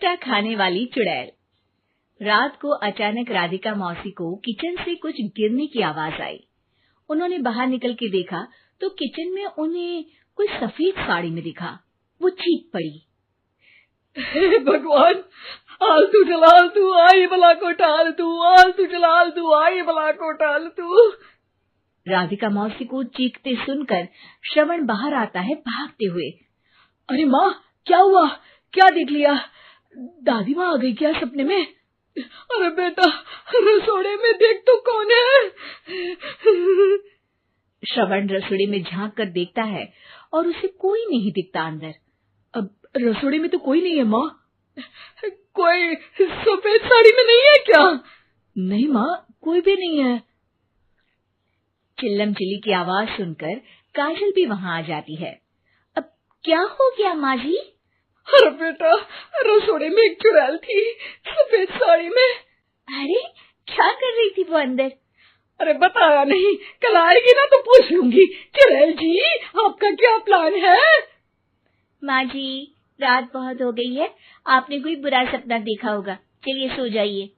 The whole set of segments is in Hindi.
खट्टा खाने वाली चुड़ैल। रात को अचानक राधिका मौसी को किचन से कुछ गिरने की आवाज आई। उन्होंने बाहर निकल के देखा तो किचन में उन्हें कोई सफेद साड़ी में दिखा। वो चीख पड़ी, हे भगवान, आलतू जलालतू आई भला को टालतू, आलतू जलालतू आई भला को टालतू। राधिका मौसी को चीखते सुनकर श्रवण बाहर आता है भागते हुए। अरे माँ, क्या हुआ? क्या देख लिया? दादी माँ आ गई क्या सपने में? अरे बेटा, रसोड़े में देख तो कौन है? श्रवण रसोड़े में झांक कर देखता है और उसे कोई नहीं दिखता अंदर। अब रसोड़े में तो कोई नहीं है माँ। कोई सफेद साड़ी में नहीं है क्या? नहीं माँ, कोई भी नहीं है। चिल्लम चिल्ली की आवाज सुनकर काजल भी वहां आ जाती है। अब क्या हो गया माँ जी? अरे बेटा, रसोड़े में एक चुड़ैल थी सफेद साड़ी में। अरे क्या कर रही थी वो अंदर? अरे बताया नहीं, कल आएगी ना तो पूछ लूंगी। चुड़ैल जी, आपका क्या प्लान है? माँ जी, रात बहुत हो गई है, आपने कोई बुरा सपना देखा होगा, चलिए सो जाइए।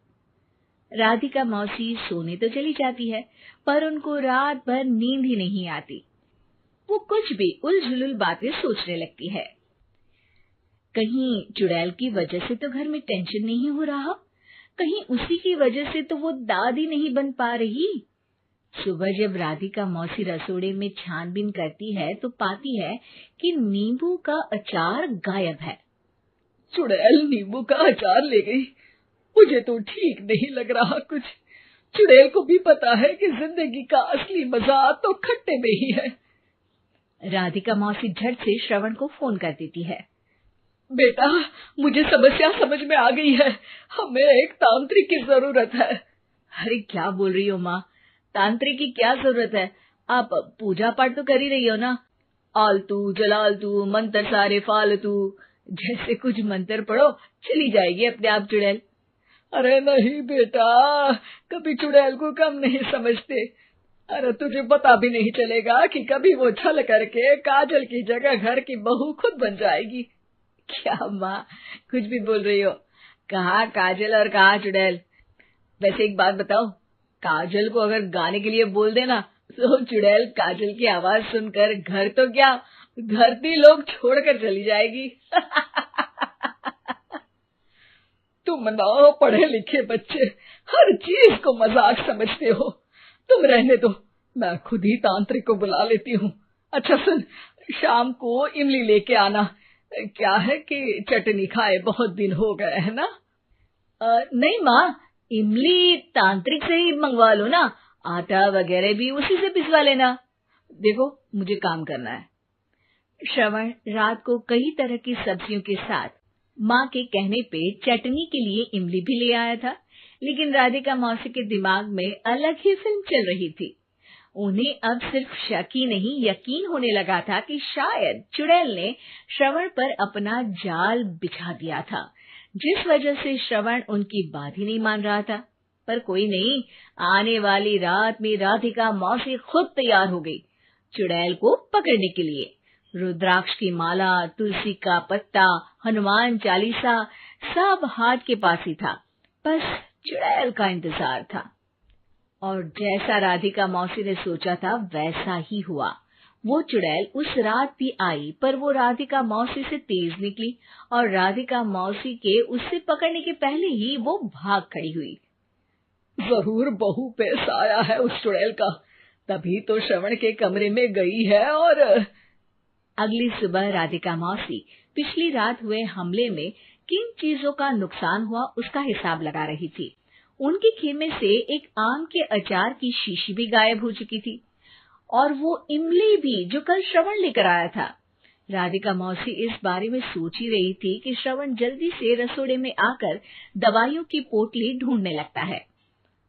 राधिका मौसी सोने तो चली जाती है, पर उनको रात भर नींद ही नहीं आती। वो कुछ भी उलझुल बातें सोचने लगती है। कहीं चुड़ैल की वजह से तो घर में टेंशन नहीं हो रहा, कहीं उसी की वजह से तो वो दादी नहीं बन पा रही। सुबह जब राधिका मौसी रसोड़े में छानबीन करती है तो पाती है कि नींबू का अचार गायब है। चुड़ैल नींबू का अचार ले गई, मुझे तो ठीक नहीं लग रहा कुछ। चुड़ैल को भी पता है कि जिंदगी का असली मजा तो खट्टे में ही है। राधिका मौसी झट से श्रवण को फोन कर देती है। बेटा, मुझे समस्या समझ में आ गई है, हमें एक तांत्रिक की जरूरत है। अरे क्या बोल रही हो माँ, तांत्रिक की क्या जरूरत है? आप पूजा पाठ तो कर ही रही हो ना। आलतू जलालतू मंत्र सारे फालतू जैसे कुछ मंत्र पढ़ो, चली जाएगी अपने आप चुड़ैल। अरे नहीं बेटा, कभी चुड़ैल को कम नहीं समझते। अरे तुझे पता भी नहीं चलेगा कि कभी वो छल करके काजल की जगह घर की बहू खुद बन जाएगी। क्या माँ, कुछ भी बोल रही हो? कहाँ काजल और कहाँ चुड़ैल? वैसे एक बात बताओ, काजल को अगर गाने के लिए बोल देना तो चुड़ैल काजल की आवाज सुनकर घर तो क्या, धरती लोग छोड़कर चली जाएगी। तुम ना पढ़े लिखे बच्चे हर चीज को मजाक समझते हो। तुम रहने दो, मैं खुद ही तांत्रिक को बुला लेती हूँ। अच्छा सुन, शाम को इमली लेके आना। क्या है कि चटनी खाए बहुत दिन हो गए है ना? नहीं माँ, इमली तांत्रिक से ही मंगवा लो ना, आटा वगैरह भी उसी से पिसवा लेना। देखो मुझे काम करना है। श्रवण रात को कई तरह की सब्जियों के साथ माँ के कहने पे चटनी के लिए इमली भी ले आया था, लेकिन राधिका मौसी के दिमाग में अलग ही फिल्म चल रही थी। उन्हें अब सिर्फ शक ही नहीं यकीन होने लगा था कि शायद चुड़ैल ने श्रवण पर अपना जाल बिछा दिया था, जिस वजह से श्रवण उनकी बात ही नहीं मान रहा था। पर कोई नहीं, आने वाली रात में राधिका मौसी खुद तैयार हो गई चुड़ैल को पकड़ने के लिए। रुद्राक्ष की माला, तुलसी का पत्ता, हनुमान चालीसा सब हाथ के पास ही था, बस चुड़ैल का इंतजार था। और जैसा राधिका मौसी ने सोचा था वैसा ही हुआ। वो चुड़ैल उस रात भी आई, पर वो राधिका मौसी से तेज निकली और राधिका मौसी के उससे पकड़ने के पहले ही वो भाग खड़ी हुई। जरूर बहू पे साया है उस चुड़ैल का, तभी तो श्रवण के कमरे में गई है। और अगली सुबह राधिका मौसी पिछली रात हुए हमले में किन चीजों का नुकसान हुआ उसका हिसाब लगा रही थी। उनके खेमे से एक आम के अचार की शीशी भी गायब हो चुकी थी और वो इमली भी जो कल श्रवण लेकर आया था। राधिका मौसी इस बारे में सोच ही रही थी कि श्रवण जल्दी से रसोड़े में आकर दवाइयों की पोटली ढूंढने लगता है।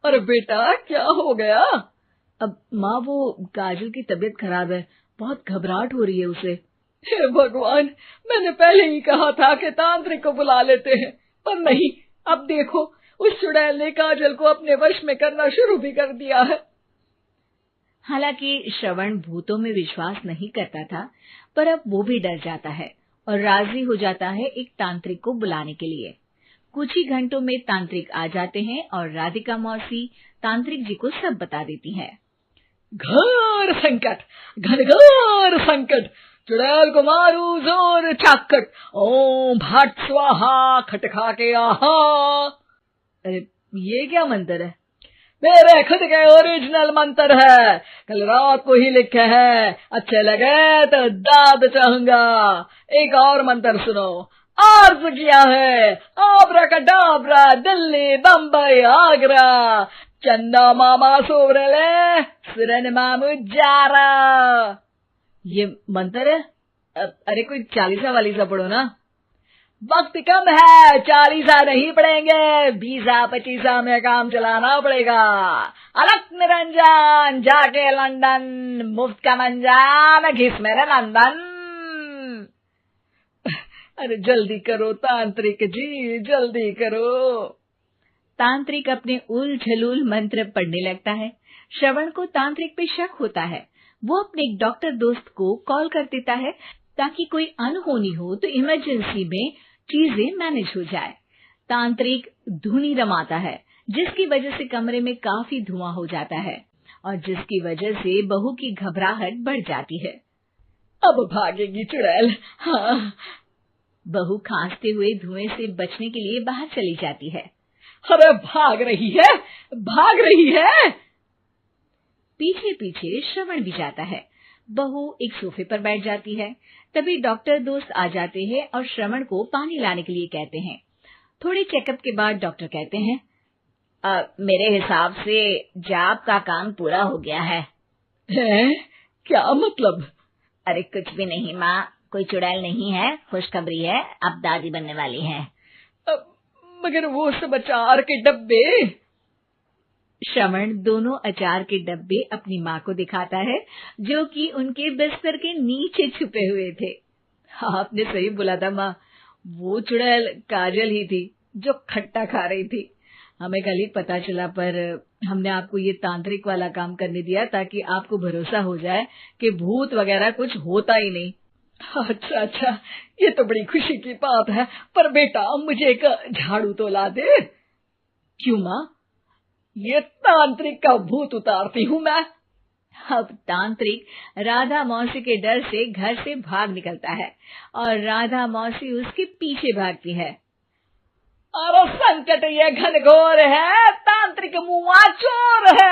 अरे बेटा, क्या हो गया? अब माँ, वो काजल की तबीयत खराब है, बहुत घबराहट हो रही है उसे। हे भगवान, मैंने पहले ही कहा था कि तांत्रिक को बुला लेते हैं, पर नहीं, अब देखो उस चुड़ैल ने काजल को अपने वश में करना शुरू भी कर दिया है। हालांकि श्रवण भूतों में विश्वास नहीं करता था, पर अब वो भी डर जाता है और राजी हो जाता है एक तांत्रिक को बुलाने के लिए। कुछ ही घंटों में तांत्रिक आ जाते हैं और राधिका मौसी तांत्रिक जी को सब बता देती है। घोर संकट, घनघोर संकट, चुड़ैल को मारू जोर चाकट, ओम भट स्वाहा खटखा के आहा। अरे ये क्या मंत्र है? मेरे खुद के ओरिजिनल मंत्र है, कल रात को ही लिखे हैं, अच्छे लगे तो दाद चाहूंगा। एक और मंत्र सुनो, अर्ज किया है आब्राकडाब्रा, दिल्ली बम्बई आगरा, चंदा मामा सोवरले सुरन मामू जारा। ये मंत्र है? अरे कोई 40 वालीसा पढ़ो ना। वक्त कम है, 40 नहीं पड़ेंगे, 20-25 में काम चलाना पड़ेगा। अलग निरंजन जाके लंदन, मुफ्त का मंजान घिस मेरे नंदन। अरे जल्दी करो तांत्रिक जी, जल्दी करो। तांत्रिक अपने उल झलूल मंत्र पढ़ने लगता है। श्रवण को तांत्रिक पे शक होता है। वो अपने एक डॉक्टर दोस्त को कॉल कर देता है ताकि कोई अनहोनी हो तो इमरजेंसी में चीजें मैनेज हो जाए। तांत्रिक धुनी रमाता है, जिसकी वजह से कमरे में काफी धुआं हो जाता है और जिसकी वजह से बहू की घबराहट बढ़ जाती है। अब भागेगी चुड़ैल। हाँ। बहू खांसते हुए धुएं से बचने के लिए बाहर चली जाती है। अरे भाग रही है, भाग रही है। पीछे पीछे श्रवण भी जाता है। बहू एक सोफे पर बैठ जाती है। तभी डॉक्टर दोस्त आ जाते हैं और श्रवण को पानी लाने के लिए कहते हैं। थोड़े चेकअप के बाद डॉक्टर कहते हैं, मेरे हिसाब से जाप का काम पूरा हो गया है। क्या मतलब? अरे कुछ भी नहीं माँ, कोई चुड़ैल नहीं है, खुशखबरी है, अब दादी बनने वाली है। मगर वो सब अचार के डब्बे। श्रवण दोनों अचार के डब्बे अपनी माँ को दिखाता है, जो कि उनके बिस्तर के नीचे छुपे हुए थे। आपने सही बोला था माँ, वो चुड़ैल काजल ही थी जो खट्टा खा रही थी। हमें कल ही पता चला, पर हमने आपको ये तांत्रिक वाला काम करने दिया ताकि आपको भरोसा हो जाए कि भूत वगैरह कुछ होता ही नहीं। अच्छा अच्छा, ये तो बड़ी खुशी की बात है, पर बेटा मुझे एक झाड़ू तो ला दे। क्यों माँ? ये तांत्रिक का भूत उतारती हूँ मैं। अब तांत्रिक राधा मौसी के डर से घर से भाग निकलता है और राधा मौसी उसके पीछे भागती है। अरे संकट ये घनघोर है, तांत्रिक मुआ चोर है।